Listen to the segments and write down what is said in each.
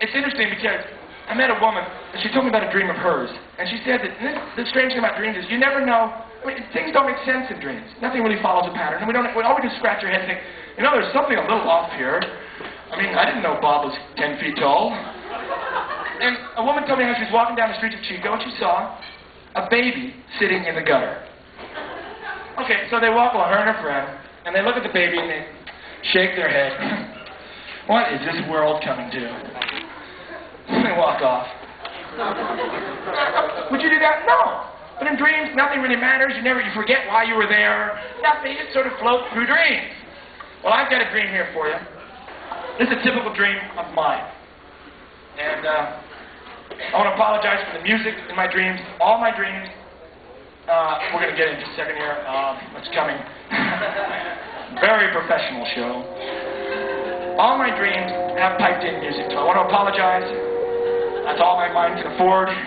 it's interesting because I met a woman, and she told me about a dream of hers. And she said that the strange thing about dreams is you never know. I mean, things don't make sense in dreams. Nothing really follows a pattern. And we always just scratch our head and think, you know, there's something a little off here. I mean, I didn't know Bob was 10 feet tall. And a woman told me how she was walking down the streets of Chico, and she saw a baby sitting in the gutter. Okay, so they walk along, her and her friend, and they look at the baby and they shake their head. What is this world coming to? And they walk off. Would you do that? No. But in dreams, nothing really matters. You forget why you were there. Nothing. You just sort of float through dreams. Well, I've got a dream here for you. This is a typical dream of mine. And I want to apologize for the music in my dreams. All my dreams, we're going to get into a second here. It's coming. Very professional show. All my dreams have piped in music, so I want to apologize. That's all my mind can afford. And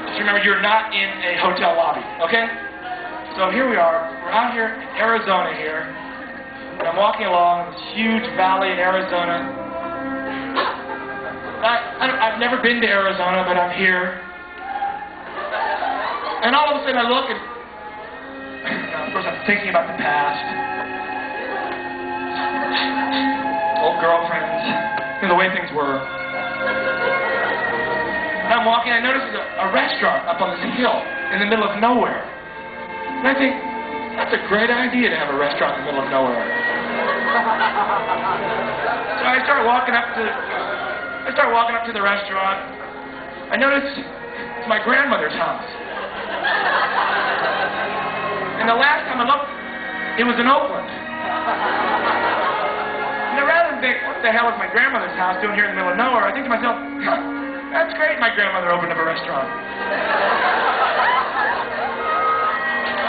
just remember, you're not in a hotel lobby, okay? So here we are. We're out here in Arizona here. And I'm walking along this huge valley in Arizona. I've never been to Arizona, but I'm here. And all of a sudden I look and, of course, I'm thinking about the past. Old girlfriends, the way things were. And I'm walking, I notice a restaurant up on this hill in the middle of nowhere. And I think, that's a great idea to have a restaurant in the middle of nowhere. So I start walking up to the restaurant. I notice it's my grandmother's house. And the last time I looked, it was in Oakland. And rather than think, what the hell is my grandmother's house doing here in the middle of nowhere, I think to myself, that's great, my grandmother opened up a restaurant.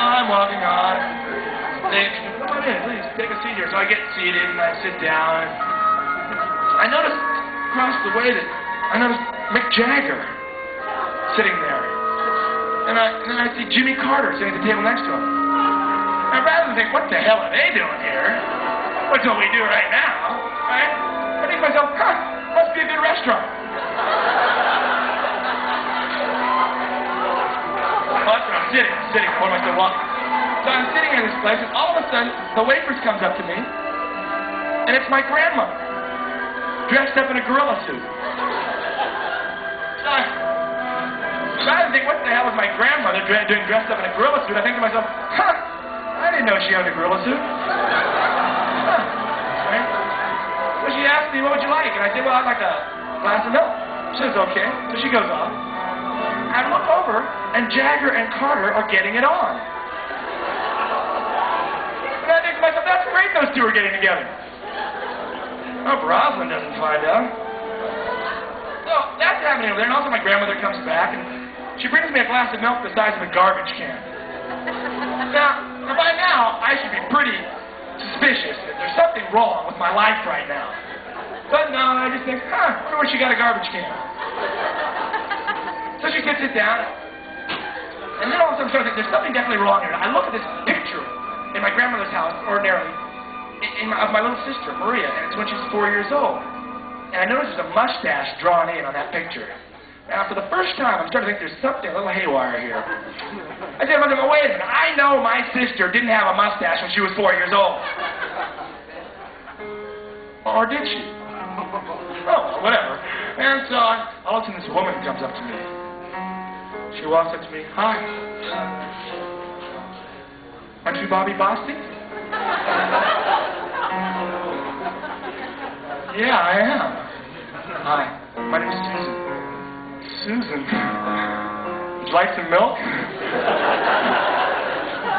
I'm walking on. They come on in, please, take a seat here. So I get seated and I sit down. I notice across the way that I notice Mick Jagger sitting there. And then I see Jimmy Carter sitting at the table next to him. And rather than think, what the hell are they doing here? What's what we do right now, right? I think to myself, must be a good restaurant. Well, that's when I'm sitting. What am I still walking? So I'm sitting in this place, and all of a sudden, the waitress comes up to me, and it's my grandmother, dressed up in a gorilla suit. So I think, what the hell is my grandmother doing dressed up in a gorilla suit? I think to myself, I didn't know she owned a gorilla suit. Right? So she asked me, what would you like? And I said, well, I'd like a glass of milk. She says, okay. So she goes off. I look over, and Jagger and Carter are getting it on. And I think to myself, that's great those two are getting together. I hope Rosalind doesn't find out. So that's happening over there, and also my grandmother comes back, and she brings me a glass of milk the size of a garbage can. Now, by now, I should be pretty suspicious that there's something wrong with my life right now. But no, I just think, I wonder where she got a garbage can. So she sits it down, and then all of a sudden I think there's something definitely wrong here. I look at this picture in my grandmother's house, ordinarily, of my little sister, Maria, and it's when she's 4 years old. And I notice there's a mustache drawn in on that picture. Now, for the first time, I'm starting to think there's something a little haywire here. I said, wait a minute, I know my sister didn't have a mustache when she was 4 years old. Or did she? Oh, whatever. And so all of a sudden this woman comes up to me. She walks up to me, hi. Aren't you Bobby Bostic? Yeah, I am. Hi, my name is Susan. Susan? Would you like some milk?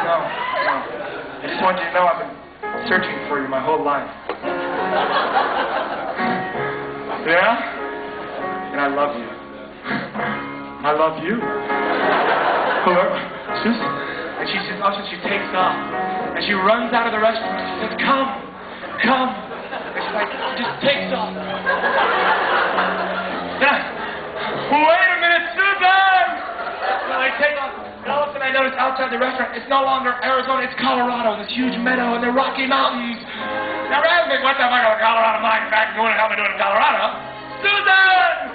No. I just want you to know I've been searching for you my whole life. Yeah? And I love you. I love you. Susan. And she says, she takes off. And she runs out of the restaurant. She says, come. And she's like, she just takes off. Wait a minute, Susan! So I take off. And all of a sudden I notice outside the restaurant, it's no longer Arizona, it's Colorado. This huge meadow and the Rocky Mountains. Now, rather than what the fuck of a Colorado mine back and going to help me do it in Colorado, Susan!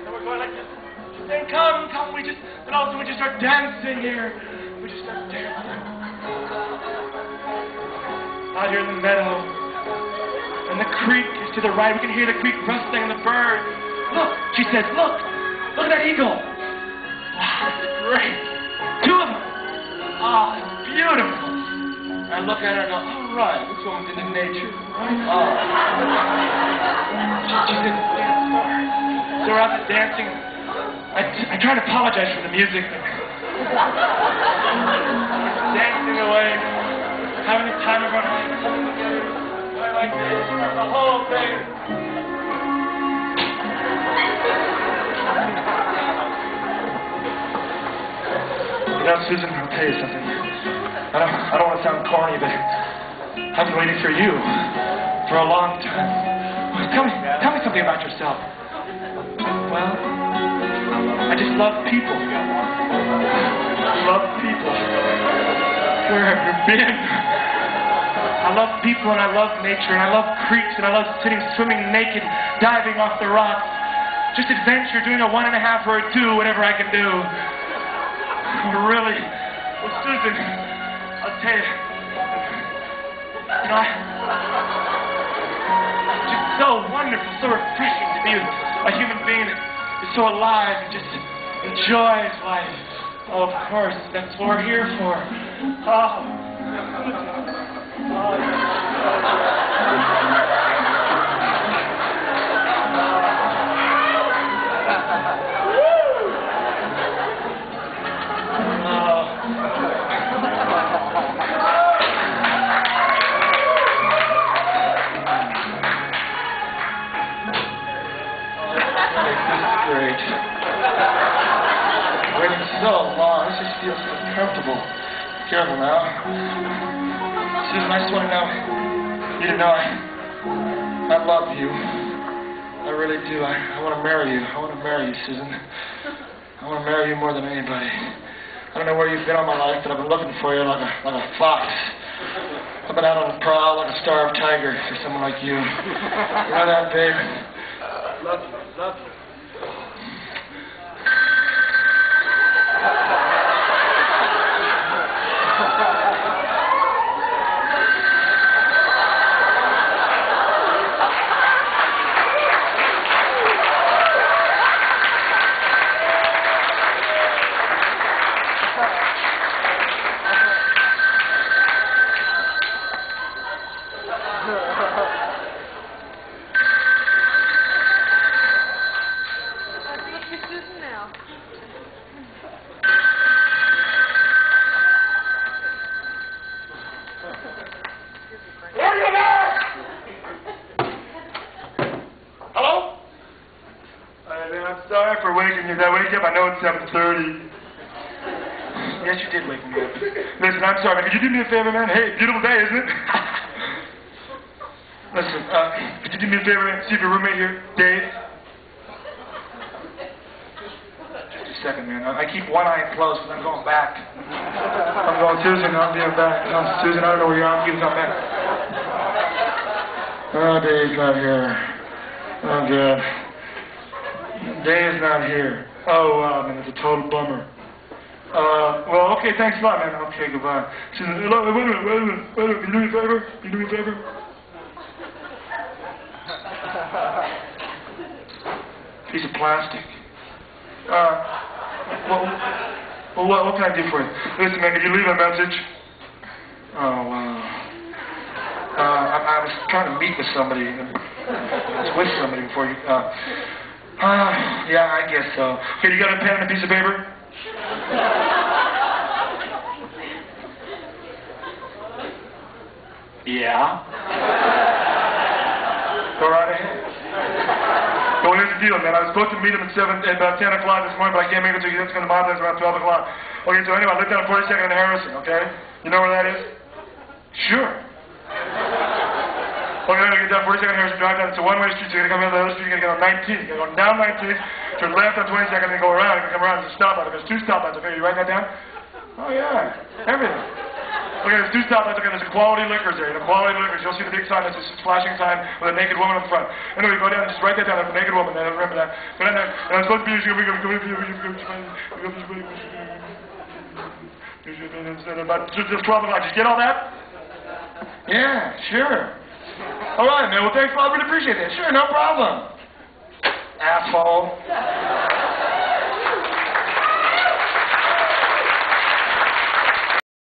And we're going like this. Then come, we just, and also we just start dancing here. We just start dancing. Out here in the meadow. And the creek is to the right. We can hear the creek rustling and the bird. Look, she says, look at that eagle. Wow, it's great. 2 of them. Oh, it's beautiful. I look at her and go, all right, this woman's into nature. Oh. She's into dance for her. So we're out there dancing. I try to apologize for the music. Dancing away, having the time of our lives. I like this, the whole thing. You know, Susan, I'll tell you something. I don't want to sound corny, but I've been waiting for you for a long time. Tell me something about yourself. Well, I just love people. Love people. Where have you been? I love people and I love nature and I love creeks and I love swimming naked, diving off the rocks. Just adventure, doing a 1.5 or a 2, whatever I can do. Really. Well, Susan, I'll tell you. You know, it's just so wonderful, so refreshing to be with a human being that is so alive and just enjoys life. Oh, of course, that's what we're here for. Oh. Great. Waiting so long. This just feels so comfortable. Careful now. Susan, I just want to know, you to know I love you. I really do. I want to marry you. I want to marry you, Susan. I want to marry you more than anybody. I don't know where you've been all my life, but I've been looking for you like a fox. I've been out on the prowl like a starved tiger for someone like you. You know that, babe? Love you. Love you. I'm sorry for waking you. Did I wake you up? I know it's 7:30. Yes, you did wake me up. Listen, I'm sorry. Could you do me a favor, man? Hey, beautiful day, isn't it? Listen, could you do me a favor and see if your roommate here, Dave? Just a second, man. I keep one eye closed because I'm going back. I'm going, Susan, I'm being back. No, Susan, I don't know where you are. I'm getting come back. Oh, Dave's not here. Oh, God. Dave's not here. Oh, wow, man, it's a total bummer. Well, okay, thanks a lot, man. Okay, goodbye. Susan, wait a minute. Can you do me a favor? Can you do me a favor? Piece of plastic. What can I do for you? Listen, man, could you leave a message? Oh, wow. I was trying to meet with somebody. I was with somebody before you. Yeah, I guess so. Okay, you got a pen and a piece of paper? Yeah. Go right ahead. Well, here's the deal, man. I was supposed to meet him at about 10 o'clock this morning, but I can't make it until it's going to Mondelez around 12 o'clock. Okay, so anyway, I lived down on 42nd and Harrison, okay? You know where that is? Sure. Okay, I'm going to get down 42nd and Harrison, drive down. It's a one-way street, so you're going to come down the other street, you're going to get on 19th. You're going to go down 19th, turn left on 22nd, and then go around. You're going to come around. There's a stoplight. There's 2 stoplights, okay? You write that down? Oh, yeah. Everything. Okay, there's two stoplights. Okay, there's a Quality Liquors there. You know, Quality Liquors. You'll see the big sign. There's this flashing sign with a naked woman up front. Anyway, go down and just write that down. There's a naked woman. Then remember that. Go down there. And it's supposed to be. About just 12 o'clock. Did you get all that? Yeah, sure. All right, man. Well, thanks a lot. I really appreciate that. Sure, no problem. Asshole.